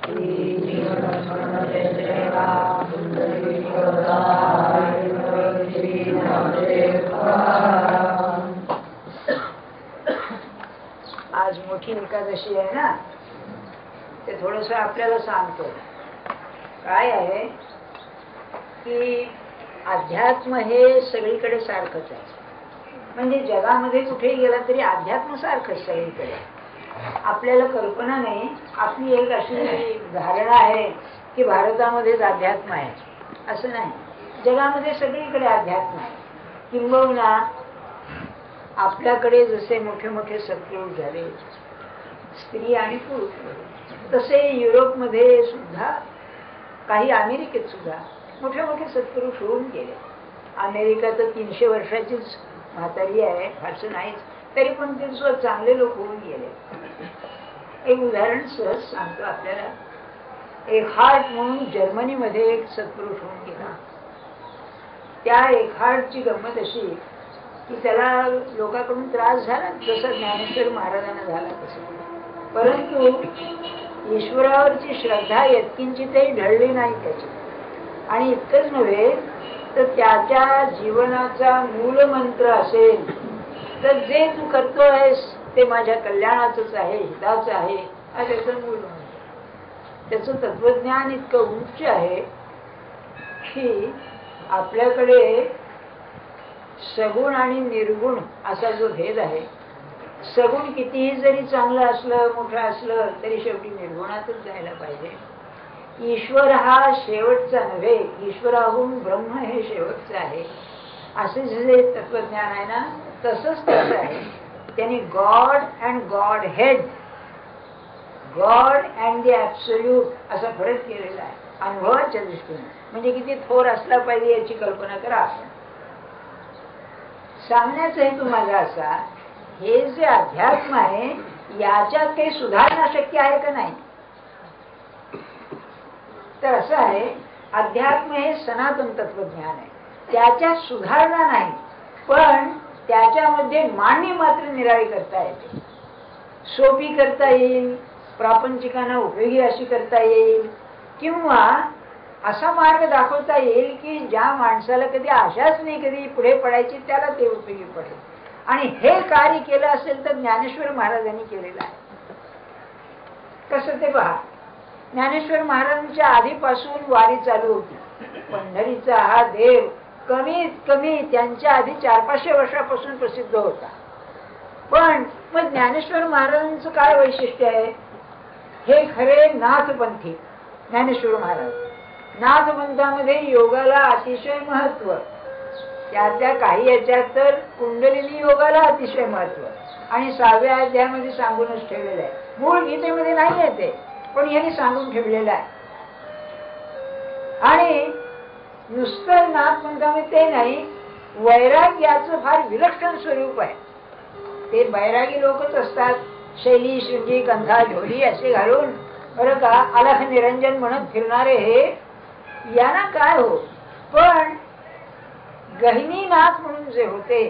आज मोठी एकादशी आहे ना, ते थोडस आपल्याला सांगतो. काय आहे की अध्यात्म हे सगळीकडे सारखंच आहे. म्हणजे जगामध्ये कुठेही गेला तरी अध्यात्म सारखंच सगळीकडे. आपल्याला कल्पना नाही, आपली एक अशी धारणा आहे की भारतामध्येच अध्यात्म आहे, असं नाही. जगामध्ये सगळीकडे अध्यात्म आहे. किंबहुना आपल्याकडे जसे मोठे मोठे सत्पुरुष झाले, स्त्री आणि पुरुष, तसे युरोपमध्ये सुद्धा, काही अमेरिकेत सुद्धा मोठे मोठे सत्पुरुष होऊन गेले. अमेरिका तर 300 वर्षाचीच म्हातारी आहे, फारसं नाहीच, तरी पण ते चांगले लोक होऊन गेले. एक उदाहरण सहज सांगतो आपल्याला. एकहार्ट म्हणून जर्मनीमध्ये एक सत्पुरुष होऊन गेला. त्या एकहार्टची गंमत अशी की त्याला लोकांकडून त्रास झाला, जसा ज्ञानेश्वर महाराजांना झाला तसं. परंतु ईश्वरावरची श्रद्धा यत्किंचितही ढळली नाही त्याची. आणि इतकंच नव्हे तर त्याच्या जीवनाचा मूल मंत्र असेल तर जे तू करतो आहेस ते माझ्या कल्याणाचंच आहे, हिताचं आहे, हा त्याचा मूल मंत्र. त्याचं तत्वज्ञान इतकं उच्च आहे की आपल्याकडे सगुण आणि निर्गुण असा जो भेद आहे, सगुण कितीही जरी चांगलं असलं, मोठं असलं, तरी शेवटी निर्गुणातच जायला पाहिजे. ईश्वर हा शेवटचा नव्हे, ईश्वराहून ब्रह्म हे शेवटचं आहे, असे जे तत्वज्ञान आहे ना, तसंच त्याचं आहे. त्यांनी God and God head, God and the absolute असा फरक केलेला आहे अनुभवाच्या दृष्टीने. म्हणजे किती थोर असला पाहिजे याची कल्पना करा आपण. सांगण्याचा हेतू माझा असा, हे जे अध्यात्म आहे याच्यात काही सुधारणा शक्य आहे का नाही. तर असं आहे, अध्यात्म हे सनातन तत्वज्ञान आहे, त्याच्यात सुधारणा नाही, पण त्याच्यामध्ये मांडणी मात्र निराळी करता येते, सोपी करता येईल, प्रापंचिकांना उपयोगी अशी करता येईल, किंवा असा मार्ग दाखवता येईल की ज्या माणसाला कधी आशाच नाही कधी पुढे पडायची, त्याला ते उपयोगी पडेल. आणि हे कार्य केलं असेल तर ज्ञानेश्वर महाराजांनी केलेलं आहे. कसं ते पहा, ज्ञानेश्वर महाराजांच्या आधीपासून वारी चालू होती. पंढरीचा हा देव कमीत कमी त्यांच्या आधी 400-500 वर्षापासून प्रसिद्ध होता. पण मग ज्ञानेश्वर महाराजांचं काय वैशिष्ट्य आहे, हे खरे नाथपंथी ज्ञानेश्वर महाराज. नाथपंथामध्ये योगाला अतिशय महत्व, त्यातल्या काही याच्यात तर कुंडलिनी योगाला अतिशय महत्व, आणि 6व्या अध्यायामध्ये सांगूनच ठेवलेलं आहे. मूळ गीतेमध्ये नाही येते, पण यांनी सांगून ठेवलेलं आहे. आणि नुसतं नाथपंथामध्ये ते नाही, वैराग्याचं फार विलक्षण स्वरूप आहे. ते बैरागी लोकच असतात, शैली शृंगी कंधा ढोली असे घालून बरं का अलख निरंजन म्हणत फिरणारे हे, यांना काय हो. पण गहिनीनाथ म्हणून जे होते,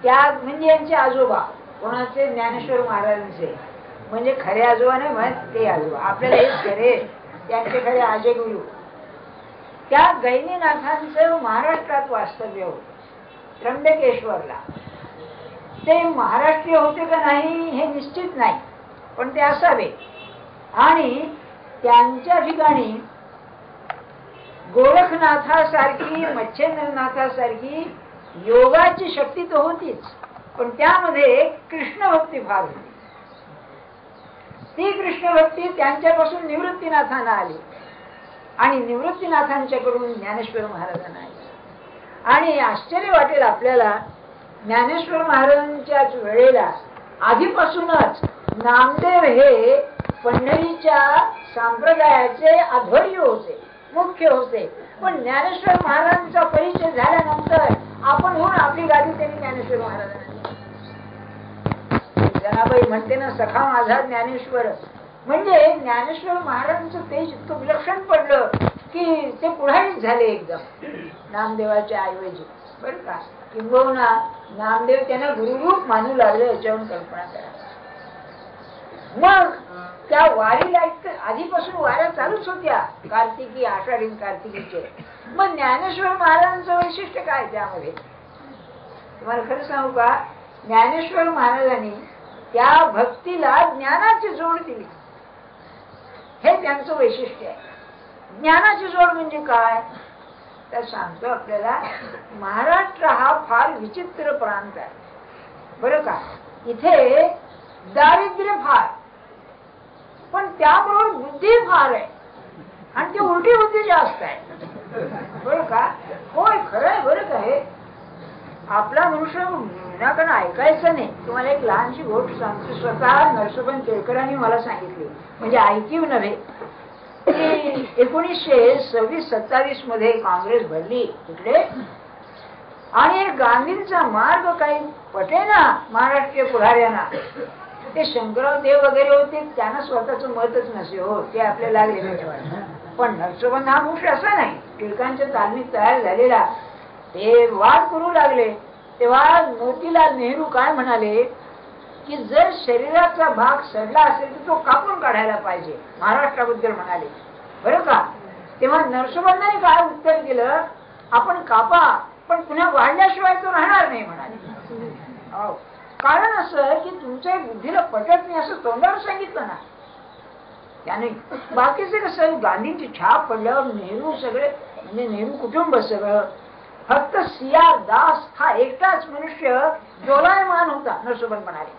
त्या म्हणजे यांचे आजोबा, कोणाचे, ज्ञानेश्वर महाराजांचे. म्हणजे खरे आजोबा नाही म्हणत, ते आजोबा आपल्याला हेच खरे, त्यांचे खरे आजे गुरु. त्या गहिनीनाथांचं महाराष्ट्रात वास्तव्य होतं, त्र्यंबकेश्वरला. ते महाराष्ट्रीय होते का नाही हे निश्चित नाही, पण ते असावे. आणि त्यांच्या ठिकाणी गोरखनाथासारखी, मच्छेंद्रनाथासारखी योगाची शक्ती तर होतीच, पण त्यामध्ये कृष्ण भक्ती फार होती. ती कृष्ण भक्ती त्यांच्यापासून निवृत्तीनाथांना आली, आणि निवृत्तीनाथांच्याकडून ज्ञानेश्वर महाराजांना आली. आणि आश्चर्य वाटेल आपल्याला, ज्ञानेश्वर महाराजांच्याच वेळेला आधीपासूनच नामदेव हे पंढरीच्या संप्रदायाचे आध्वर्य होते, मुख्य होते. पण ज्ञानेश्वर महाराजांचा परिचय झाल्यानंतर आपण होऊन आपली गादी त्यांनी ज्ञानेश्वर महाराजांना. जनाबाई म्हणते ना, सखा माझा ज्ञानेश्वर. म्हणजे ज्ञानेश्वर महाराजांचं तेज इतकं विलक्षण पडलं की ते पुढारीच झाले एकदम नामदेवाच्या ऐवजी, बरं का. किंबहुना नामदेव त्यांना गुरुरूप मानू लागले, याच्यावरून कल्पना करा. मग त्या वारीला इतकं आधीपासून वाऱ्या चालूच होत्या, कार्तिकी, आषाढी कार्तिकीचे. मग ज्ञानेश्वर महाराजांचं वैशिष्ट्य काय त्यामध्ये? तुम्हाला खरं सांगू का, ज्ञानेश्वर महाराजांनी त्या भक्तीला ज्ञानाची जोड दिली. हे त्यांचं वैशिष्ट्य आहे. ज्ञानाची जोड म्हणजे काय तर सांगतो आपल्याला. महाराष्ट्र हा फार विचित्र प्रांत आहे बरं का. इथे दारिद्र्य फार, पण त्याबरोबर बुद्धी फार आहे, आणि ती उलटी बुद्धी जास्त आहे बरं का. होय, खरं आहे बरं का. हे आपला मनुष्य विनाकडे ऐकायचं नाही. तुम्हाला एक लहानशी गोष्ट सांगतो. स्वतः नरसोबा केळकरांनी मला सांगितली, म्हणजे ऐकीव नव्हे. की 1926-27 मध्ये काँग्रेस भरली तिकडे, आणि गांधींचा मार्ग काही पटेना महाराष्ट्रीय पुढाऱ्यांना. ते शंकरराव देव वगैरे होते, त्यांना स्वतःच मतच नसे हो, ते आपल्याला लागले. पण नरसोबा हा वंश असा नाही, टिळकांच्या तालमीत तयार झालेला. ते वाद करू लागले. तेव्हा मोतीलाल नेहरू काय म्हणाले की जर शरीराचा भाग सडला असेल तर तो कापून काढायला पाहिजे, महाराष्ट्राबद्दल म्हणाले बरं का. तेव्हा नरसोबांनी काय उत्तर दिलं, आपण कापा पण पुन्हा वाढल्याशिवाय तो राहणार नाही म्हणाले. कारण असं की तुमच्या बुद्धीला पटत नाही असं तोंडावर सांगितलं ना त्याने. बाकीचे कसं, गांधींची छाप पडल्यावर नेहरू सगळे, म्हणजे नेहरू कुटुंब सगळं, फक्त सिया दास हा एकटाच मनुष्य डोलायमान होता. नरसोबन म्हणाले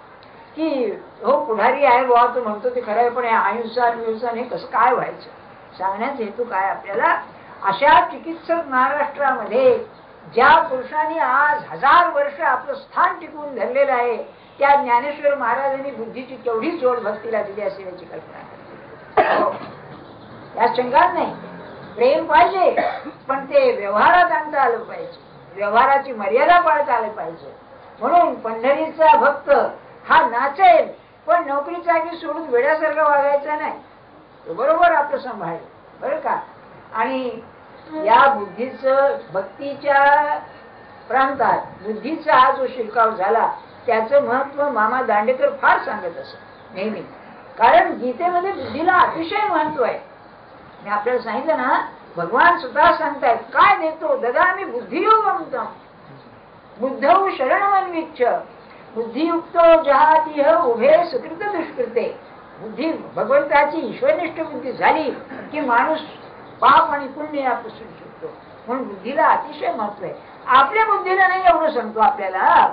की हो पुढारी आहे बुवा, तो म्हणतो ते खरं आहे, पण अहिंसा हे कसं काय व्हायचं. सांगण्याचा हेतू काय आपल्याला, अशा चिकित्सक महाराष्ट्रामध्ये ज्या पुरुषांनी आज 1000 वर्ष आपलं स्थान टिकवून धरलेलं आहे, त्या ज्ञानेश्वर महाराजांनी बुद्धीची केवढी जोड भक्तीला दिली असेल याची कल्पना. या शंकाच नाही. प्रेम पाहिजे, पण ते व्यवहारात आणता आलं पाहिजे, व्यवहाराची मर्यादा पाळता आली पाहिजे. म्हणून पंढरीचा भक्त हा नाचेल, पण नोकरी चाकरी सोडून वेड्यासारखं वागायचा नाही. तो बरोबर आपलं सांभाळेल बरं का. आणि या बुद्धीचं, भक्तीच्या प्रांतात बुद्धीचा हा जो शिरकाव झाला त्याचं महत्व मामा दांडेकर फार सांगत असत नेहमी. कारण गीतेमध्ये बुद्धीला अतिशय महत्व आहे. मी आपल्याला सांगितलं ना, भगवान स्वतः सांगतायत काय देतो, ददामी बुद्धियोगम बुद्धौ शरणमन्विच्छ बुद्धियुक्तो जहातीह उभे सुकृत दुष्कृते. बुद्धी भगवंताची ईश्वरनिष्ठ बुद्धी झाली की माणूस पाप आणि पुण्य यापासून शिकतो. म्हणून बुद्धीला अतिशय महत्व आहे. आपल्या बुद्धीला नाही एवढं सांगतो आपल्याला,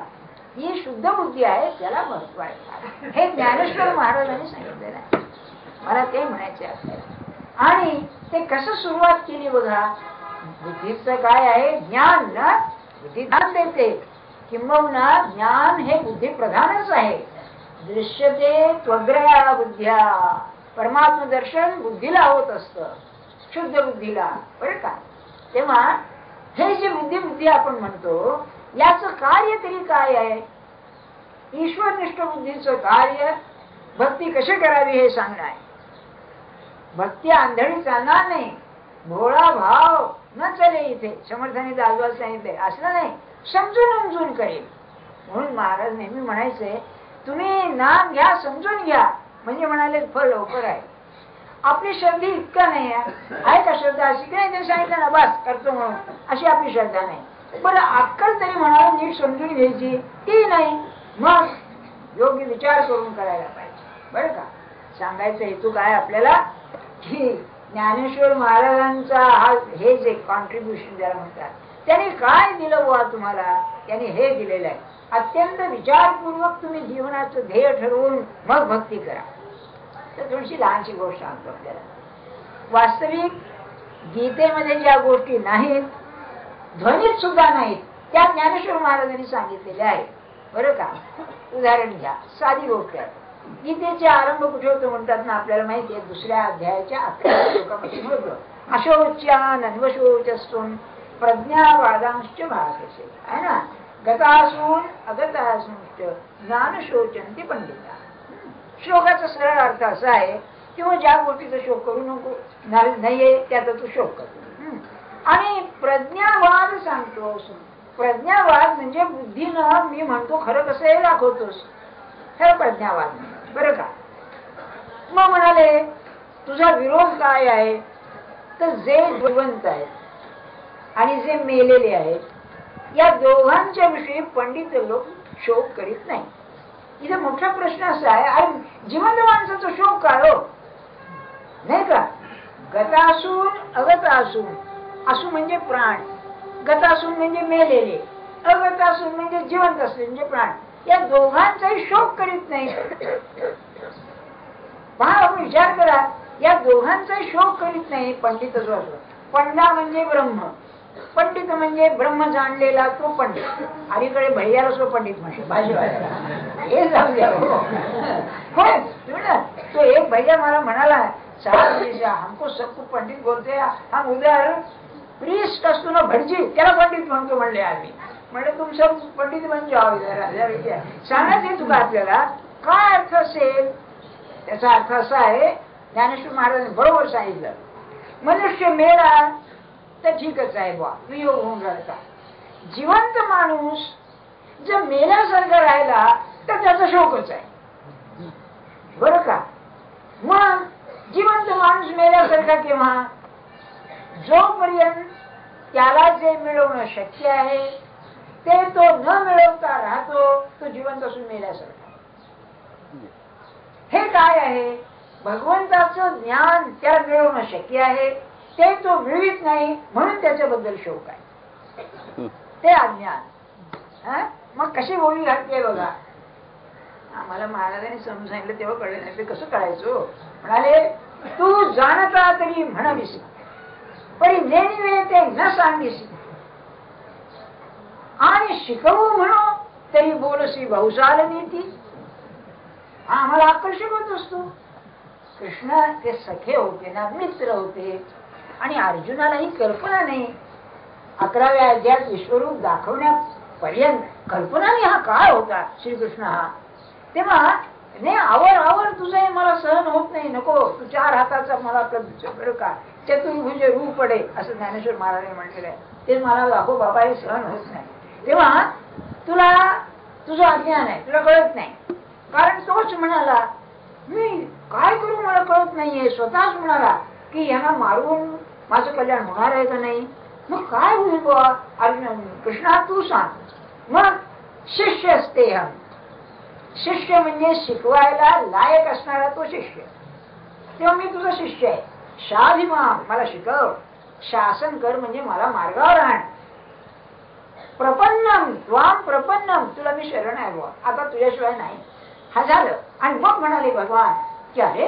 ही शुद्ध बुद्धी आहे त्याला महत्व आहे. हे ज्ञानेश्वर महाराजांनी सांगितलेलं आहे. मला ते म्हणायचे आपल्याला. आणि ते कसं सुरुवात केली बघा. बुद्धीचं काय आहे, ज्ञान ना, बुद्धी ज्ञान देते. किंबहुना ज्ञान हे बुद्धी प्रधानच आहे. दृश्यते त्वग्रया बुद्ध्या, परमात्म दर्शन बुद्धीला होत असतं, शुद्ध बुद्धीला बरं का. तेव्हा हे जे बुद्धी आपण म्हणतो याचं कार्य तरी काय आहे. ईश्वरनिष्ठ बुद्धीचं कार्य भक्ती कशी करावी हे सांगणं आहे. भक्ती आंधळी चालणार नाही, भोळा भाव न चले. इथे समर्थाने दाजवा सांगितले असलं नाही, समजून उमजून करेल. म्हणून महाराज नेहमी म्हणायचे तुम्ही नाम घ्या, समजून घ्या, म्हणजे म्हणाले फळ लवकर आहे. आपली श्रद्धा इतका नाही आहे का श्रद्धा अशी काही नाही सांगितलं ना बस करतो म्हणून, अशी आपली श्रद्धा नाही. बरं अक्कल तरी म्हणावं, नीट समजून घ्यायची ती नाही, मग योग्य विचार करून करायला पाहिजे बरं का. सांगायचं हेतू काय आपल्याला की ज्ञानेश्वर महाराजांचा हा हे जे कॉन्ट्रीब्युशन ज्याला म्हणतात त्यांनी काय दिलं बुवा तुम्हाला, त्यांनी हे दिलेलं आहे. अत्यंत विचारपूर्वक तुम्ही जीवनाचं ध्येय ठरवून मग भक्ती करा. तर थोडीशी लहानशी गोष्ट सांगतो आपल्याला. वास्तविक गीतेमध्ये ज्या गोष्टी नाहीत, ध्वनीत सुद्धा नाहीत, त्या ज्ञानेश्वर महाराजांनी सांगितलेल्या आहेत बरं का. उदाहरण घ्या, साधी गोष्ट आहे. गीतेचे आरंभ कुठे होतो म्हणतात ना आपल्याला माहिती आहे, 2ऱ्या अध्यायाच्या 11व्या श्लोकामध्ये होतं. अशोच्यान अन्वशोचस्तुन प्रज्ञावादांश्च भाषसे आहे ना. गतासून अगतासूंश्च ज्ञान शोचंती पंडिता. श्लोकाचा सरळ अर्थ असा आहे किंवा ज्या गोष्टीचा शोक करू नको नाहीये त्याचा तू शोक करतो. आणि प्रज्ञावाद सांगतोस. प्रज्ञावाद म्हणजे बुद्धीनं मी म्हणतो खरं कसं हे दाखवतोस, हे प्रज्ञावाद बरं का. मग म्हणाले तुझा विरोध काय आहे, तर जे जिवंत आहेत आणि जे मेलेले आहेत या दोघांच्या विषयी पंडित लोक शोक करीत नाही. इथे मोठा प्रश्न असा आहे, अरे जिवंत माणसाचा शोक काय हो, नाही का? गतासून अगतासून, असू म्हणजे प्राण, गतासून म्हणजे मेलेले, अगतासून म्हणजे जिवंत असले म्हणजे प्राण, या दोघांचाही शोक करीत नाही. पहा, आपण विचार करा, या दोघांचाही शोक करीत नाही पंडित. पंडा म्हणजे ब्रह्म, पंडित म्हणजे ब्रह्म जाणलेला तो पंडित. अलीकडे भैयाला सो पंडित म्हणजे भाजीवाला, हे जाऊ द्या. तो एक भैया मला म्हणाला, हमको सबको पंडित बोलते, हम उधर प्रीस्ट असतो ना भटजी, त्याला पंडित म्हणतो म्हणले आम्ही. म्हणजे तुमचं पंडित बन जावं. सांगायचे तुका आपल्याला काय अर्थ असेल. त्याचा अर्थ असा आहे, ज्ञानेश्वर महाराजांनी बरोबर सांगितलं, मनुष्य मेला तर ठीकच आहे बा, वियोग होऊन राहता. जिवंत माणूस जर मेल्यासारखा राहिला तर त्याचा शोकच आहे, बरं का? मग जिवंत माणूस मेल्यासारखा केव्हा, जोपर्यंत त्याला जे मिळवणं शक्य आहे ते तो न मिळवता राहतो, तो जिवंत असून मेल्यासारखा. हे काय आहे, भगवंताचं ज्ञान त्याला मिळवणं शक्य आहे, ते तो मिळवित नाही म्हणून त्याच्याबद्दल शोक आहे, ते अज्ञान. मग कशी बोली घातली बघा. आम्हाला महाराजांनी समजून सांगितलं तेव्हा कळलं नाही, ते कसं कळायचो. म्हणाले, तू जाणता तरी म्हणावीसी, परी नेणवे ते न सांगीसी, आणि शिकवू म्हणू तरी बोलसी बहुसाल नीती. आम्हाला आकर्षक होत असतो. कृष्ण ते सखे होते ना, मित्र होते, आणि अर्जुनालाही कल्पना नाही. 11व्या अध्यायात विश्वरूप दाखवण्यापर्यंत कल्पना नाही हा काय होता श्रीकृष्ण हा. तेव्हा नाही, आवर तुझं मला सहन होत नाही, नको तू 4 हाताचा मला बरं का चतुर्भुज रूप पडे असं ज्ञानेश्वर महाराजांनी म्हटलेलं आहे. ते मला दाखव बाबा, हे सहन होत नाही. तेव्हा तुला तुझं अज्ञान आहे, तुला कळत नाही. कारण तोच म्हणाला, मी काय करू मला कळत नाहीये. स्वतःच म्हणाला की यांना मारून माझं कल्याण होणार आहे का नाही. मग काय होईल बुवा अर्जुन, कृष्णा तू सांग. मग शिष्य असते हम, शिष्य म्हणजे शिकवायला लायक असणारा तो शिष्य. तेव्हा मी तुझा शिष्य आहे. शाभिमाम, मला शिकव. शासन कर म्हणजे मला मार्गावर आण. प्रपन्नम त्वाम प्रपन्नम, तुला मी शरण आहे बुवा, आता तुझ्याशिवाय नाही. हा झालं. आणि मग म्हणाले भगवान की अरे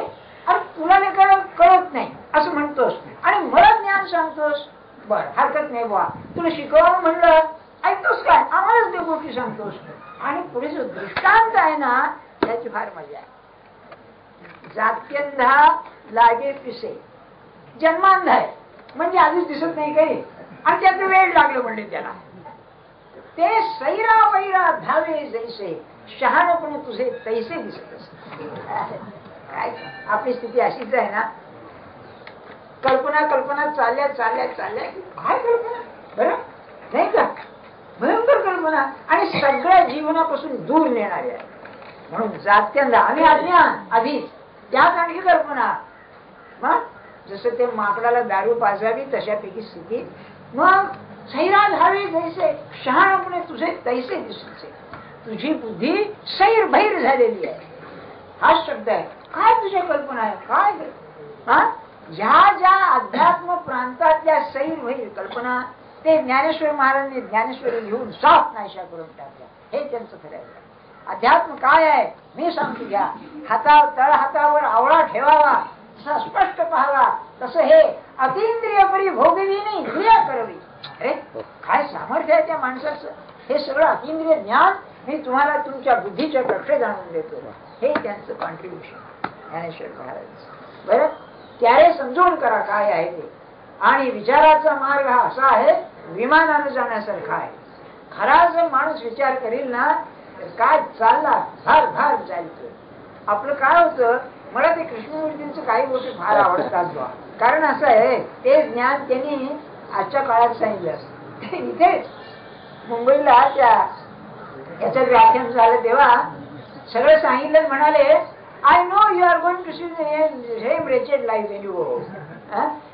तुला मी कळत नाही असं म्हणतोस आणि मला ज्ञान सांगतोस, बर हरकत नाही बुवा, तुला शिकव म्हणलं ऐकतोस काय, आम्हालाच त्या गोष्टी सांगतोस. आणि पुढे जो दृष्टांत आहे ना त्याची फार मजा आहे. जात्यंधा लागे पिसे, जन्मांध आहे म्हणजे आधीच दिसत नाही काही, आणि त्याचं वेळ लागलं म्हणजे त्याला. ते सैरा वैरा धावे जैसे, शहाणपणे तुझे तैसे दिसत असते. काय आपली स्थिती अशीच आहे ना. कल्पना चालल्या काय कल्पना, बरं नाही का, भयंकर कल्पना, आणि सगळ्या जीवनापासून दूर नेणारी आहे. म्हणून जात्यंधा आणि अज्ञान आधीच, त्यात आणखी कल्पना. मग जसं ते माकडाला दारू पाजावी तशापैकी स्थिती. मग सैरा धावे जैसे, शहाणपणे तुझे तैसे दिसते. तुझी बुद्धी सैर भैर झालेली आहे. हा शब्द आहे. काय तुझ्या कल्पना आहे काय. ज्या अध्यात्म प्रांतातल्या सैर भैर कल्पना ते ज्ञानेश्वर महाराजांनी ज्ञानेश्वरी लिहून साफ नाहीशा करून टाकल्या. हे त्यांचं ठरायचं. अध्यात्म काय आहे मी सांगतो. घ्या तळ हातावर आवळा ठेवावा, तसा स्पष्ट पाहावा, तसं हे अतींद्रिय परी भोगवी नाही क्रिया करावी. अरे काय सामर्थ्य आहे त्या माणसाचं. हे सगळं अतींद्रिय ज्ञान मी तुम्हाला तुमच्या बुद्धीच्या कक्षेत आणून देतो. हे त्यांचं कॉन्ट्रीब्युशन ज्ञानेश्वर महाराज. बरं त्याने समजून करा काय आहे ते. आणि विचाराचा मार्ग हा असा आहे, विमानानं जाण्यासारखा आहे. खरा जर माणूस विचार करील ना तर काय चालला भार जायचं. आपलं काय होतं, मला ते कृष्णमूर्तींचं काही गोष्टी फार आवडतात. कारण असं आहे, ते ज्ञान त्यांनी आजच्या काळात सांगितलं असतं. इथेच मुंबईला त्या याचं व्याख्यान झालं तेव्हा सगळं सांगितलं. म्हणाले I know you are going to see same wretched life in you.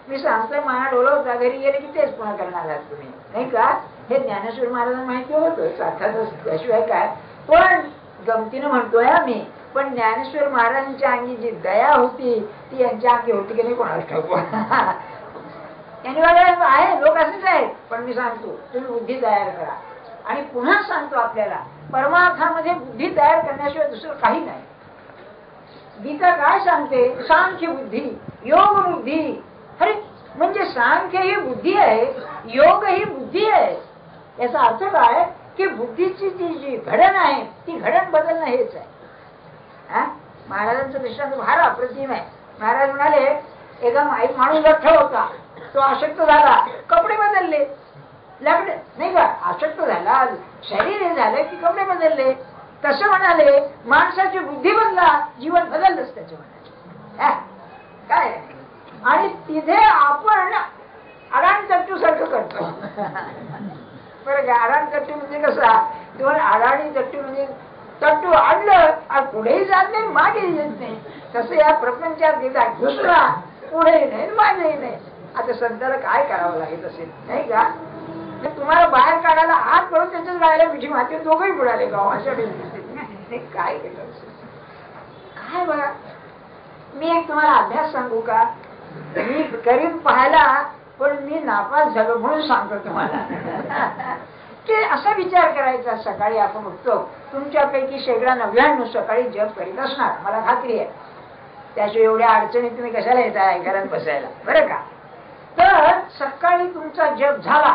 मी सांगतोय मला डोलवता घरी गेले की तेच पुन्हा करणार आहात तुम्ही, नाही का? हे ज्ञानेश्वर महाराजांना माहिती होतं सार्थातच, त्याशिवाय काय. पण गमतीनं म्हणतोय मी, पण ज्ञानेश्वर महाराजांच्या अंगी जी दया होती ती यांच्या अंगी होती की नाही कोणाला ठाऊक. त्यांनी वागायला आहे, लोक असेच आहेत. पण मी सांगतो तुम्ही बुद्धी तयार करा. आणि पुन्हा सांगतो आपल्याला परमार्थामध्ये बुद्धी तयार करण्याशिवाय दुसरं काही नाही. गीता काय सांगते? सांख्य बुद्धी, योग बुद्धी. अरे म्हणजे सांख्य ही बुद्धी आहे, योग ही बुद्धी आहे. याचा अर्थ काय की बुद्धीची जी घडण आहे ती घडण बदलणं हेच आहे. महाराजांचं दृष्टांत फार अप्रतिम आहे. महाराज म्हणाले एकदम एक माणूस लठ्ठ होता, तो आशक्त झाला, कपडे बदलले, लागले नाही का? आशक्त झाला, शरीर हे झालं की कपडे बदलले. तसं म्हणाले माणसाची बुद्धी बदला, जीवन बदललंच त्याचे म्हणाले. काय? आणि तिथे आपण अडाण चट्टू सारखं करतो. बरं का? अडाण चट्टू म्हणजे कसा? तुम्हाला अडाणी चट्टू म्हणजे चट्टू आणलं पुढेही जात नाही, मागेही येत नाही. तसं या प्रपंचात गेला दुसरा पुढेही नाही मागेही नाही. आता संताला काय करावं लागेल असेल, नाही का? तुम्हाला बाहेर काढायला हात पडून त्याच्याच गायला मिठी माती दोघंही बुडाले गाव अशा काय केलं असेल काय? बघा मी एक तुम्हाला अभ्यास सांगू का? मी करीन पाहायला, पण मी नापास झालो म्हणून सांगतो तुम्हाला. ते असा विचार करायचा. सकाळी आपण उठतो, तुमच्यापैकी 99% सकाळी जप करीत असणार, मला खात्री आहे. त्याशिवाय एवढ्या अडचणी तुम्ही कशाला येताय घरात बसायला, बरं का? तर सकाळी तुमचा जप झाला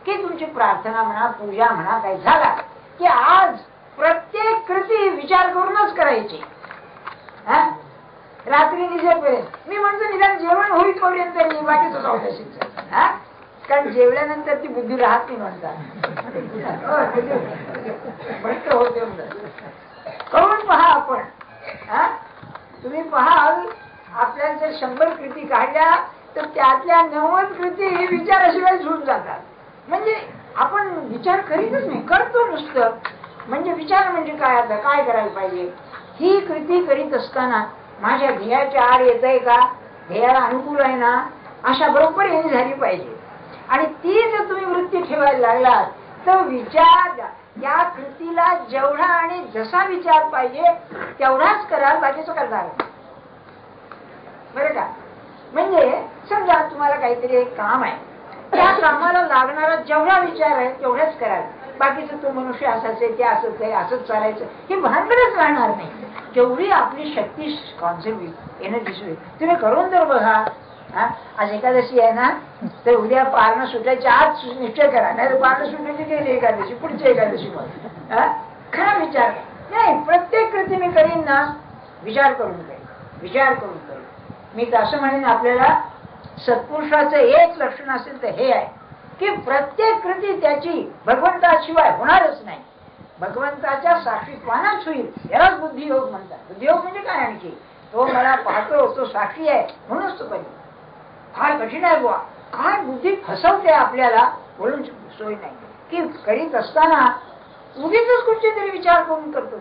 की तुमची प्रार्थना म्हणा, पूजा म्हणा, काही झाला की आज प्रत्येक कृती विचार करूनच करायची. रात्री निजेपर्यंत मी म्हणतो निदान जेवण होईपर्यंत बाकीचं जाऊ. कारण जेवल्यानंतर ती बुद्धी राहत नाही म्हणतात. होते करून पहा आपण. तुम्ही पहाल आपल्याला जर 100 कृती काढल्या तर त्यातल्या 90 कृती विचाराशिवाय झुून जातात. म्हणजे आपण विचार करीतच नाही, करतो नुसतं. म्हणजे विचार म्हणजे काय? आता काय करायला पाहिजे? ही कृती करीत असताना माझ्या ध्येयाच्या आड येत आहे का? ध्येयाला अनुकूल आहे ना? अशा बरोबर येणी झाली पाहिजे. आणि ती जर तुम्ही वृत्ती ठेवायला लागलात तर विचार या कृतीला जेवढा आणि जसा विचार पाहिजे तेवढाच कराल, बाकीचं करणार. बरं का? म्हणजे समजा तुम्हाला काहीतरी एक काम आहे, त्या कामाला लागणारा जेवढा विचार आहे तेवढाच कराल. बाकीचं तो मनुष्य असाच आहे, ते असंच आहे, असंच चालायचं, हे भानगडच राहणार नाही. जेवढी आपली शक्ती कॉन्झर्व एनर्जी तुम्ही करून तर बघा. आज एकादशी आहे ना, तर उद्या पारणं सुटायच्या आज निश्चय करा, नाही तर पारणं सुटायची गेली एकादशी, पुढची एकादशी मध्ये खरा विचार नाही. प्रत्येक कृती मी करीन ना विचार करून करेन, विचार करून करेन. मी तर असं म्हणेन आपल्याला सत्पुरुषाचं एक लक्षण असेल तर हे आहे की प्रत्येक कृती त्याची भगवंताशिवाय होणारच नाही, भगवंताच्या साक्षीत्वानाच होईल. यालाच बुद्धियोग म्हणतात. बुद्धियोग म्हणजे काय? आणखी तो मला पाहतो, तो साक्षी आहे म्हणूनच तो कधी. फार कठीण आहे बुवा. काय बुद्धी फसवते आपल्याला, बोलून सोय नाही. की करीत असताना उगीच कुठचे तरी विचार करून करतो,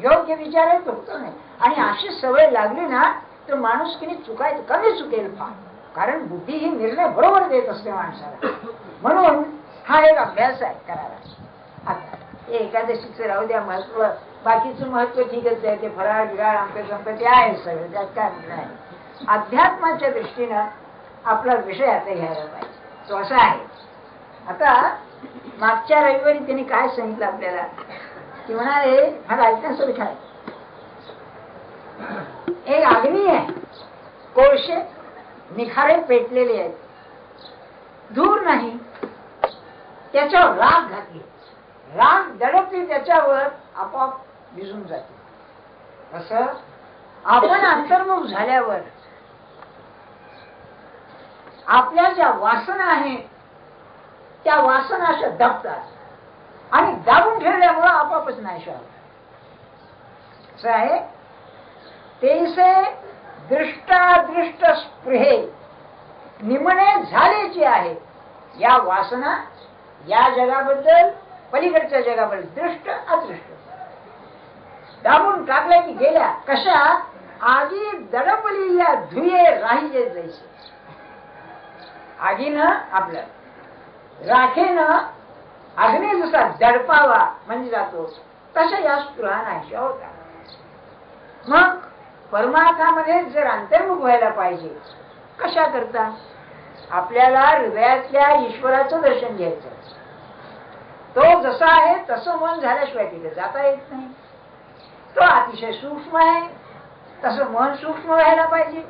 योग्य विचार आहे तो होतो नाही. आणि अशी सवय लागली ना तर माणूस किती चुकायचं कमी चुकेल फार. कारण बुद्धी ही निर्णय बरोबर देत असते माणसाला. म्हणून हा एक अभ्यास आहे करायला. आता एकादशीचं राहू द्या महत्व, बाकीचं महत्व ठीकच आहे. ते फराळ बिराळ आमचं संपत्ती आहे सगळं, त्यात काय नाही. अध्यात्माच्या दृष्टीनं आपला विषय आता घ्यायला पाहिजे. तो असा आहे. आता मागच्या रविवारी त्यांनी काय सांगितलं आपल्याला की म्हणाले, मला ऐकण्यासारखं आहे. एक अग्नी आहे, कोळशे निखारे पेटलेले आहेत, धूर नाही, त्याच्यावर राख घातली, राख दडपली त्याच्यावर आपोआप भिजून जाते. असं आपण अंतर्मुख झाल्यावर आपल्या ज्या वासना आहेत त्या वासना अशा दबतात आणि दाबून ठेवल्यामुळे आपोआपच नाश होतो. असं आहे. तेसे दृष्टादृष्ट स्पृहे निमणे झालेची आहे. या वासना या जगाबद्दल, पलीकडच्या जगाबद्दल, दृष्ट अदृष्ट. दाबून टाकल्या की गेल्या कशा. आगी दडपली या धुये राहीजे जैसे. आगीनं आपलं राखेनं अग्नी जसा दडपावा म्हणजे जातो तशा या स्पृहा नाहीशा होता. मग परमार्थामध्ये जर अंतर्मुख व्हायला पाहिजे कशा करता. आपल्याला हृदयातल्या ईश्वराचं दर्शन घ्यायचं. तो जसा आहे तसं मन झाल्याशिवाय तिथे जाता येत नाही. तो अतिशय सूक्ष्म आहे तसं मन सूक्ष्म व्हायला पाहिजे.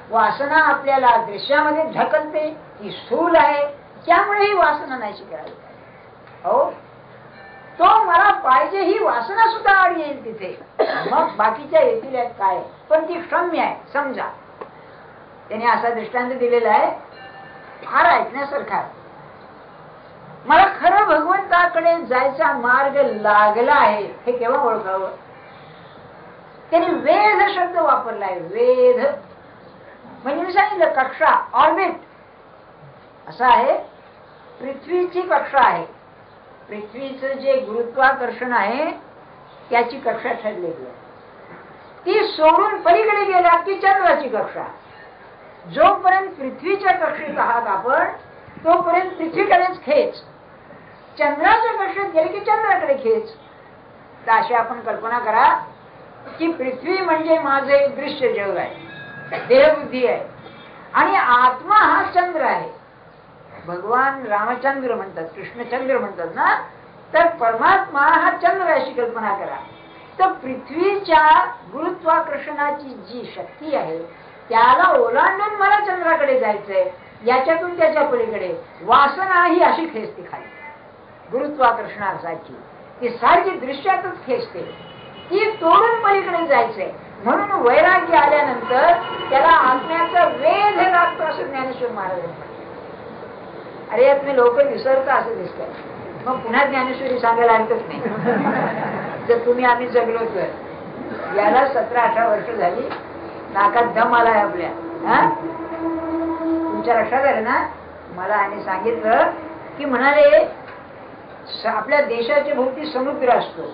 वासना आपल्याला दृश्यामध्ये ढकलते ती स्थूल आहे त्यामुळे ही वासना नाही करायला पाहिजे. हो तो मला पाहिजे ही वासना सुद्धा आड येईल तिथे. मग बाकीच्या येथील आहेत काय पण ती क्षम्य आहे. समजा त्याने असा दृष्टांत दिलेला आहे फार ऐकण्यासारखा. मला खरं भगवंताकडे जायचा मार्ग लागला आहे हे केव्हा ओळखावं. त्याने वेध शब्द वापरलाय. वेध म्हणजे मी सांगितलं कक्षा ऑर्बिट असं आहे. पृथ्वीची कक्षा आहे. पृथ्वीचं जे गुरुत्वाकर्षण आहे त्याची कक्षा ठरलेली आहे. ती सोडून पलीकडे गेला की चंद्राची कक्षा. जोपर्यंत पृथ्वीच्या कक्षेत आहात आपण तोपर्यंत पृथ्वीकडेच खेच. चंद्राच्या कक्षेत गेले की चंद्राकडे खेच. तर अशी आपण कल्पना करा की पृथ्वी म्हणजे माझं एक दृश्य जग आहे, देहबुद्धी आहे आणि आत्मा हा चंद्र आहे. भगवान रामचंद्र म्हणतात कृष्णचंद्र म्हणतात ना. तर परमात्मा हा चंद्र अशी कल्पना करा. तर पृथ्वीच्या गुरुत्वाकर्षणाची जी शक्ती आहे त्याला ओलांडून मला चंद्राकडे जायचंय. याच्यातून त्याच्या पलीकडे वासना ही अशी खेचते खाली गुरुत्वाकर्षणासाठी. ती सारखी दृश्यातच खेचते. ती तोडून पलीकडे जायचंय. म्हणून वैराग्य आल्यानंतर त्याला आत्म्याचा वेध लागतो असं ज्ञानेश्वर महाराज म्हणतात. अरे यात मी लोक विसरता असं दिसतंय. मग पुन्हा ज्ञानेश्वरी सांगायला हरकत नाही जर तुम्ही आम्ही जगलो तर. याला 17-18 वर्ष झाली. नाकात दम आलाय आपल्या. तुमच्या लक्षात आलं ना. मला आणि सांगितलं की म्हणाले आपल्या देशाच्या भोवती समुद्र असतो.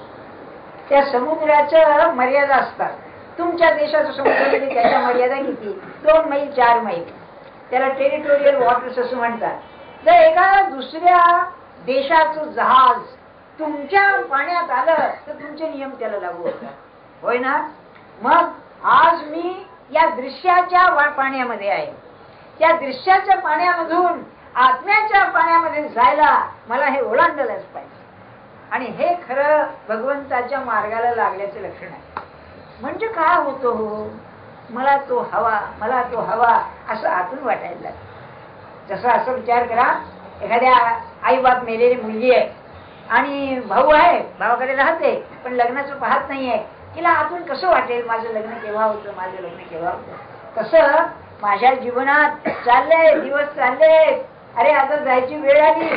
त्या समुद्राच्या मर्यादा असतात. तुमच्या देशाचा समुद्र म्हणजे त्याच्या मर्यादा किती 2 मैल 4 मैल. त्याला टेरिटोरियल वॉटर्स असं म्हणतात. जर एका दुसऱ्या देशाचं जहाज तुमच्या पाण्यात आलं तर तुमचे नियम त्याला लागू होतात. होय ना. मग आज मी या दृश्याच्या पाण्यामध्ये आहे. त्या दृश्याच्या पाण्यामधून आत्म्याच्या पाण्यामध्ये जायला मला हे ओलांडलंच पाहिजे. आणि हे खरं भगवंताच्या मार्गाला लागल्याचं लक्षण आहे. म्हणजे काय होतं हो मला तो हवा मला तो हवा असं आतून वाटायला लागतं. जसं असं विचार करा एखाद्या आई बाप मेलेली मुलगी आहे आणि भाऊ आहे भावाकडे राहते पण लग्नाचं पाहत नाहीये. तिला आतून कसं वाटेल माझं लग्न केव्हा होतं माझं लग्न केव्हा होतं. तसं माझ्या जीवनात चाललंय दिवस चालले. अरे आता जायची वेळ आली.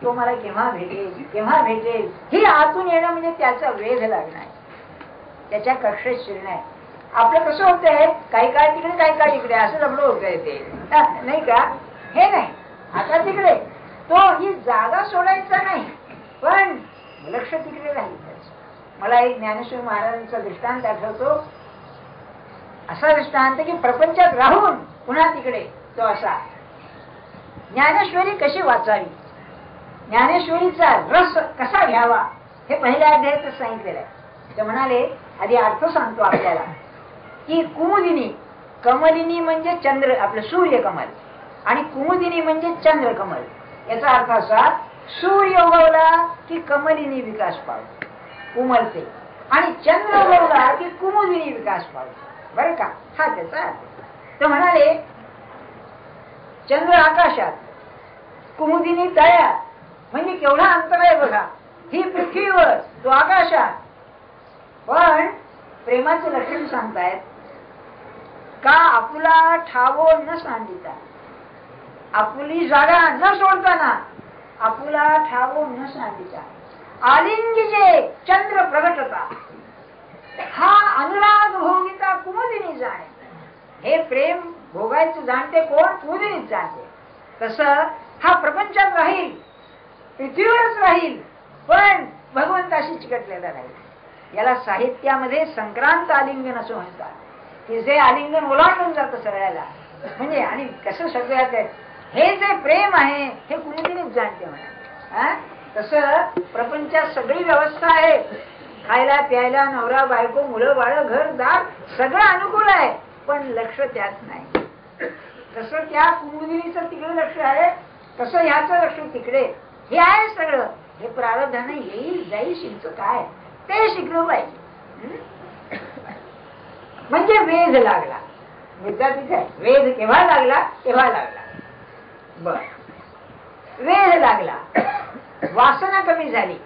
तो मला केव्हा भेटेल केव्हा भेटेल ही आतून येणं म्हणजे त्याचा वेध लागणार त्याच्या कक्षेत शिरणं. आपलं कसं होतंय काही काळ तिकडे काही काळ इकडे असं लग्न होतंय ते नाही का. हे नाही आता तिकडे. तो ही जागा सोडायचा नाही पण लक्ष तिकडे राहील. मला एक ज्ञानेश्वर महाराजांचा दृष्टांत आठवतो. असा दृष्टांत की प्रपंचात राहून पुन्हा तिकडे तो असा. ज्ञानेश्वरी कशी वाचावी ज्ञानेश्वरीचा रस कसा घ्यावा हे पहिल्या अध्यायातच सांगितलेलं आहे. ते म्हणाले आधी अर्थ सांगतो आपल्याला की कुमुदिनी कमलिनी म्हणजे चंद्र आपलं सूर्यकमल आणि कुमुदिनी म्हणजे चंद्रकमल. याचा अर्थ असा सूर्य उगवला की कमलिनी विकास पावते उमलते आणि चंद्र उगवला की कुमुदिनी विकास पावते. बरं का. हा त्याचा अर्थ. तर म्हणाले चंद्र आकाशात कुमुदिनी तळ्यात म्हणजे केवढा अंतर आहे बघा. ही पृथ्वीवर तो आकाशात. पण प्रेमाचं लक्षण सांगतायत का आपुला ठावो न सांडिता आपुली जागा न सोडताना आपुला ठावो न सांडिता आलिंगीचे चंद्र प्रगटता हा अनुराग भोगिता कुमुदिनी जाणे. हे प्रेम भोगायचं जाणते कोण कुमुदिनीच जाणते. तसं हा प्रपंचात राहील पृथ्वीवरच राहील पण भगवंताशी चिकटलेला राहील. याला साहित्यामध्ये संक्रांत आलिंगन असं म्हणतात, की जे आलिंगन ओलांडून जातं सगळ्याला. म्हणजे आणि कसं सगळ्यात हे जे प्रेम आहे हे कुणीतरीच जाणते म्हणा. तसं प्रपंचात सगळी व्यवस्था आहे, खायला प्यायला नवरा बायको मुलं बाळ घर दार सगळं अनुकूल आहे, पण लक्ष त्यात नाही. जसं त्या कुमुदिनीचं तिकडे लक्ष आहे तसं ह्याचं लक्ष तिकडे. हे आहे सगळं, हे प्रारब्धाने येईल जाईल शिंच काय ते शिकलं पाहिजे. म्हणजे वेध लागला, विद्यार्थी काय वेध केव्हा लागला तेव्हा लागला. बर, वेध लागला, वासना कमी झाली.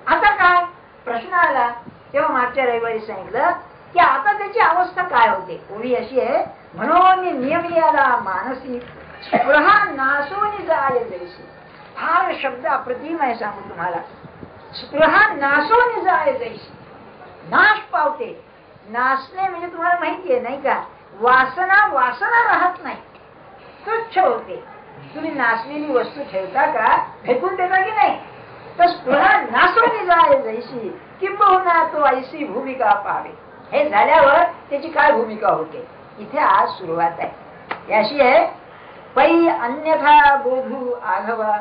आता काय प्रश्न आला तेव्हा मागच्या रविवारी सांगितलं की आता त्याची अवस्था काय होते. ओळी अशी आहे, म्हणून नियमियाला मानसी स्पृहा नासोनी जाय जैसी. फार शब्द अप्रतिम आहे सांगू तुम्हाला. स्पृहा नासोनी जाय जैसी, नाश पावते. नासणे म्हणजे तुम्हाला माहिती आहे नाही का, वासना वासना राहत नाही, तुच्छ होते. तुम्ही नासलेली वस्तू ठेवता का, फेकून देता की नाही. तर स्पृहा नासोनी जाय जैसी किंबहुना तो ऐसी भूमिका पावे. हे झाल्यावर त्याची काय भूमिका होते इथे आज सुरुवात आहे. याशी आहे, पै अन्यथा बोधू आघवा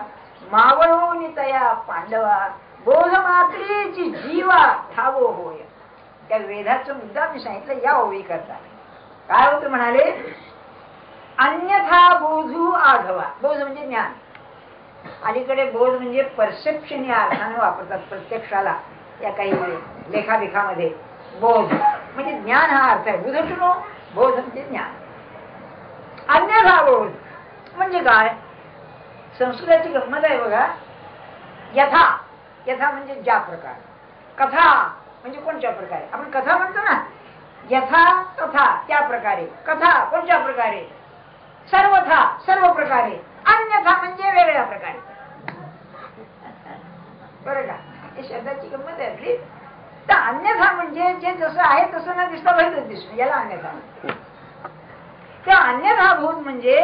मावळोनी तया पांडवा बोध मात्रेची जीवा ठावो होय. त्या वेदाचं मुद्दा मी सांगितलं या ओळी करता. काय होतं म्हणाले, अन्यथा बोधू आघवा. बोध म्हणजे ज्ञान. अलीकडे बोध म्हणजे परसेप्शन या अर्थाने वापरतात प्रत्यक्षाला. या काही लेखाबिखामध्ये बोध म्हणजे ज्ञान हा अर्थ आहे. बुधनो बोध म्हणजे ज्ञान. अन्यथा बोध म्हणजे काय, संस्कृताची गंमत आहे बघा. यथा, यथा म्हणजे ज्या प्रकार. कथा म्हणजे कोणत्या प्रकारे. आपण कथा म्हणतो ना, यथा तथा त्या प्रकारे. कथा कोणत्या प्रकारे, सर्वथा सर्व प्रकारे. अन्यथा म्हणजे वेगळ्या प्रकारे. बरं का, हे शब्दाची गंमत आहे आपली. तर अन्यथा म्हणजे जे जसं आहे तसं न दिसता बाहेरच दिसतो, याला अन्यथा. तर अन्यथा भूत म्हणजे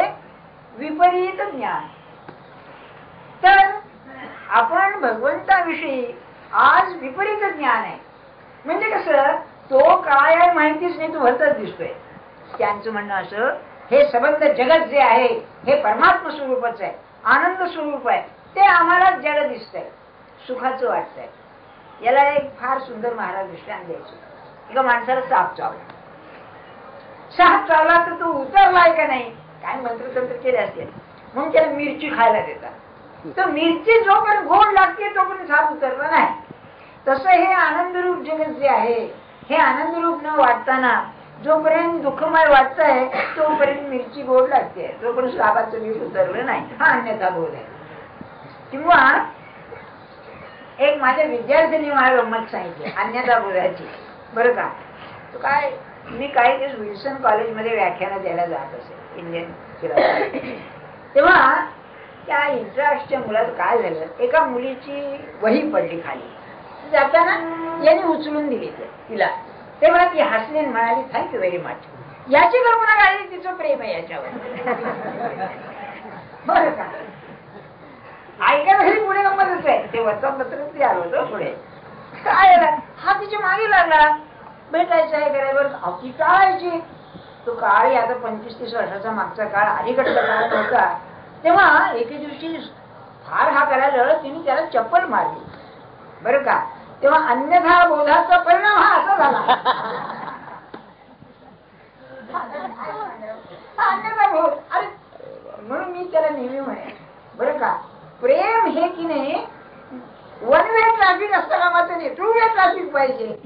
विपरीत ज्ञान. तर आपण भगवंताविषयी आज विपरीत ज्ञान आहे. म्हणजे कसं, तो काय आहे माहितीच नाही, तो भलतच दिसतोय. त्यांचं म्हणणं असं, हे संबंध जगत जे आहे हे परमात्मा स्वरूपच आहे, आनंद स्वरूप आहे. ते आम्हाला जड दिसतंय, सुखाचं वाटतंय. याला एक फार सुंदर महाराज दृष्टांत द्यायचं. एका माणसाला साप चावला. साप चावला तर तो उतरलाय का नाही, काय मंत्रतंत्र केले असते म्हणून त्याला मिरची खायला देतात. तर मिरची जोपर्यंत गोड लागते तोपर्यंत साप उतरला नाही. तसं हे आनंदरूप जगत जे आहे हे आनंदरूप न वाटताना जोपर्यंत दुःखमय वाटतंय तोपर्यंत मिरची गोड लागते, तोपर्यंत सापाचं मीठ उतरलं नाही. हा अन्यथा बोध आहे. किंवा एक माझ्या विद्यार्थ्यांनी मला गंमत सांगितली अन्यथा बोधाची. बरं का, तो काय, मी काही दिवस विल्सन कॉलेजमध्ये व्याख्यानं द्यायला जात असे इंडियन फिलॉसॉफी. तेव्हा त्या इंटरॅक्टच्या मुलाचं काय झालं, एका मुलीची वही पडली खाली. जाताना यांनी उचलून दिली तिला. तेव्हा ती हसली म्हणाली, थँक्यू व्हेरी मच. याची कल्पना काय, तिचं प्रेम आहे याच्यावर. बरं का, ऐकायला घरी पुढे गंमतच आहे. ते वर्तमानपत्र तयार होतं पुढे. काय हा तिच्या मागे लागला, भेटायचं आहे करायला. ती टाळायची. तो काळ आता 25-30 वर्षाचा मागचा काळ, अलीकडचा काळ होता. तेव्हा एके दिवशी फार हा करायला तिने त्याला चप्पल मारली. बरं का, तेव्हा अन्यथा बोधाचा परिणाम हा असा झाला. अन्यथा बोध. अरे म्हणून मी त्याला नेहमी म्हणे, बरं का, प्रेम हे की नाही वन वे ट्रॅफिक असता कामाचं नाही, टू वे ट्रॅफिक पाहिजे.